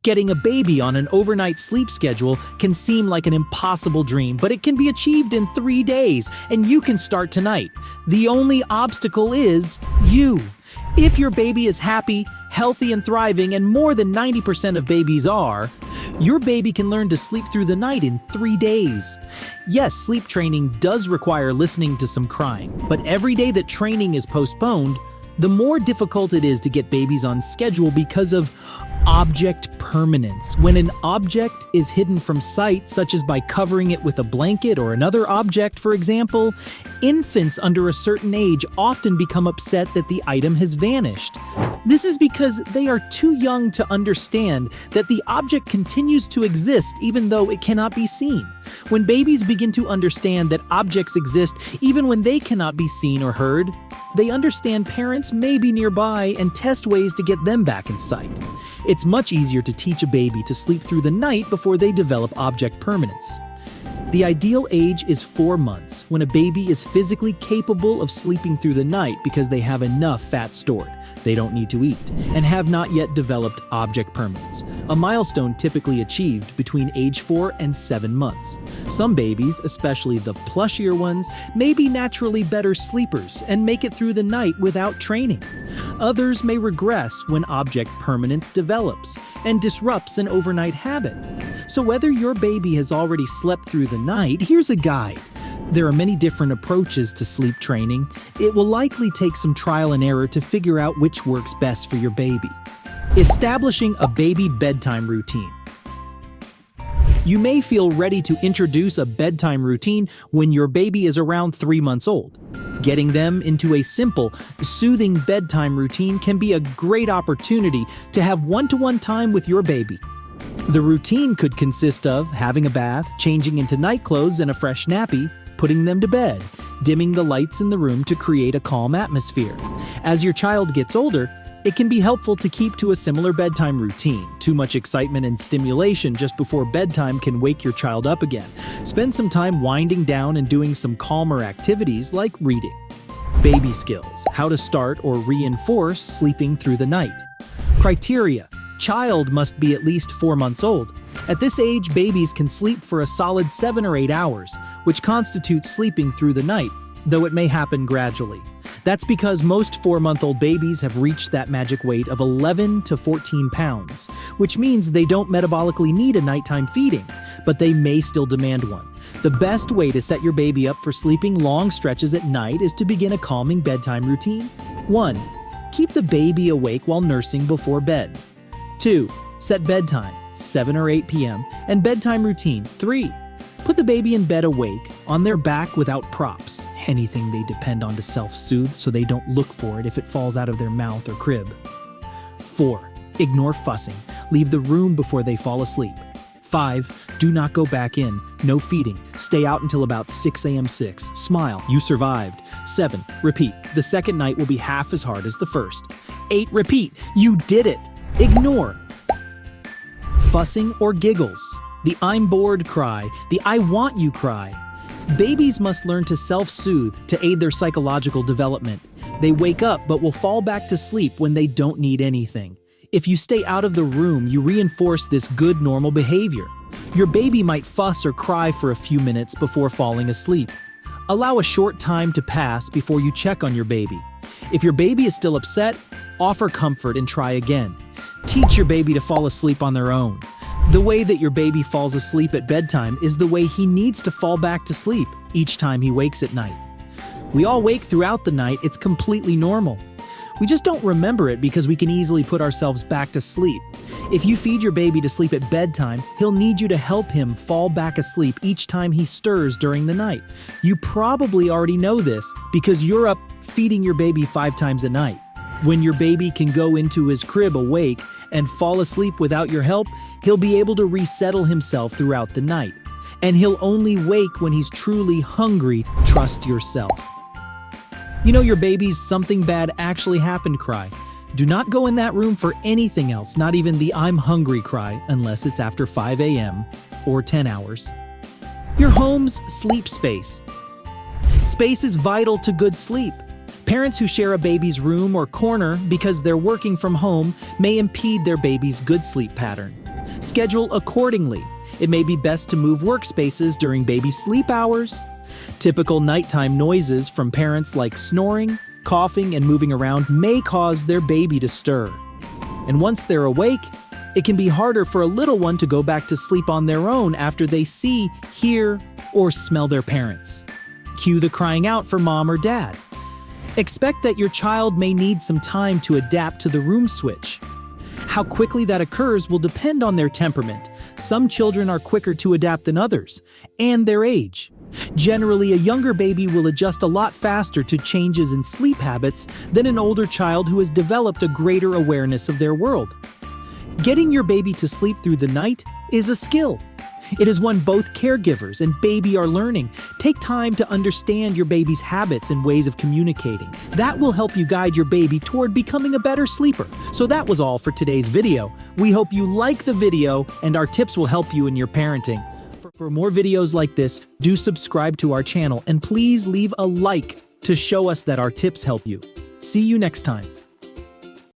Getting a baby on an overnight sleep schedule can seem like an impossible dream, but it can be achieved in 3 days, and you can start tonight. The only obstacle is you. If your baby is happy, healthy, and thriving, and more than 90% of babies are, your baby can learn to sleep through the night in 3 days. Yes, sleep training does require listening to some crying, but every day that training is postponed, the more difficult it is to get babies on schedule because of object permanence. When an object is hidden from sight, such as by covering it with a blanket or another object, for example, infants under a certain age often become upset that the item has vanished. This is because they are too young to understand that the object continues to exist even though it cannot be seen. When babies begin to understand that objects exist even when they cannot be seen or heard, they understand parents may be nearby and test ways to get them back in sight. It's much easier to teach a baby to sleep through the night before they develop object permanence. The ideal age is 4 months, when a baby is physically capable of sleeping through the night because they have enough fat stored, they don't need to eat, and have not yet developed object permanence, a milestone typically achieved between age 4 and 7 months. Some babies, especially the plushier ones, may be naturally better sleepers and make it through the night without training. Others may regress when object permanence develops and disrupts an overnight habit. So whether your baby has already slept through the night, here's a guide. There are many different approaches to sleep training. It will likely take some trial and error to figure out which works best for your baby. Establishing a baby bedtime routine. You may feel ready to introduce a bedtime routine when your baby is around 3 months old. Getting them into a simple, soothing bedtime routine can be a great opportunity to have one-to-one time with your baby. The routine could consist of having a bath, changing into night clothes and a fresh nappy, putting them to bed, dimming the lights in the room to create a calm atmosphere. As your child gets older, it can be helpful to keep to a similar bedtime routine. Too much excitement and stimulation just before bedtime can wake your child up again. Spend some time winding down and doing some calmer activities like reading. Baby skills: how to start or reinforce sleeping through the night. Criteria: child must be at least 4 months old. At this age, babies can sleep for a solid 7 or 8 hours, which constitutes sleeping through the night, though it may happen gradually. That's because most 4-month-old babies have reached that magic weight of 11 to 14 pounds, which means they don't metabolically need a nighttime feeding, but they may still demand one. The best way to set your baby up for sleeping long stretches at night is to begin a calming bedtime routine. 1. Keep the baby awake while nursing before bed. 2. Set bedtime, 7 or 8 p.m., and bedtime routine. 3. Put the baby in bed awake, on their back without props, anything they depend on to self-soothe so they don't look for it if it falls out of their mouth or crib. 4. Ignore fussing. Leave the room before they fall asleep. 5. Do not go back in. No feeding. Stay out until about 6 a.m. 6. Smile. You survived. 7. Repeat. The second night will be half as hard as the first. 8. Repeat. You did it. Ignore fussing or giggles. The "I'm bored" cry, the "I want you" cry. Babies must learn to self-soothe to aid their psychological development. They wake up but will fall back to sleep when they don't need anything. If you stay out of the room, you reinforce this good normal behavior. Your baby might fuss or cry for a few minutes before falling asleep. Allow a short time to pass before you check on your baby. If your baby is still upset, offer comfort and try again. Teach your baby to fall asleep on their own. The way that your baby falls asleep at bedtime is the way he needs to fall back to sleep each time he wakes at night. We all wake throughout the night. It's completely normal. We just don't remember it because we can easily put ourselves back to sleep. If you feed your baby to sleep at bedtime, he'll need you to help him fall back asleep each time he stirs during the night. You probably already know this because you're up feeding your baby 5 times a night. When your baby can go into his crib awake and fall asleep without your help, he'll be able to resettle himself throughout the night. And he'll only wake when he's truly hungry. Trust yourself. You know your baby's "something bad actually happened" cry. Do not go in that room for anything else, not even the "I'm hungry" cry, unless it's after 5 a.m. or 10 hours. Your home's sleep space. Space is vital to good sleep. Parents who share a baby's room or corner because they're working from home may impede their baby's good sleep pattern. Schedule accordingly. It may be best to move workspaces during baby sleep hours. Typical nighttime noises from parents like snoring, coughing, and moving around may cause their baby to stir. And once they're awake, it can be harder for a little one to go back to sleep on their own after they see, hear, or smell their parents. Cue the crying out for mom or dad. Expect that your child may need some time to adapt to the room switch. How quickly that occurs will depend on their temperament. Some children are quicker to adapt than others, and their age. Generally, a younger baby will adjust a lot faster to changes in sleep habits than an older child who has developed a greater awareness of their world. Getting your baby to sleep through the night is a skill. It is one both caregivers and baby are learning. Take time to understand your baby's habits and ways of communicating. That will help you guide your baby toward becoming a better sleeper. So that was all for today's video. We hope you like the video and our tips will help you in your parenting. For more videos like this, do subscribe to our channel and please leave a like to show us that our tips help you. See you next time.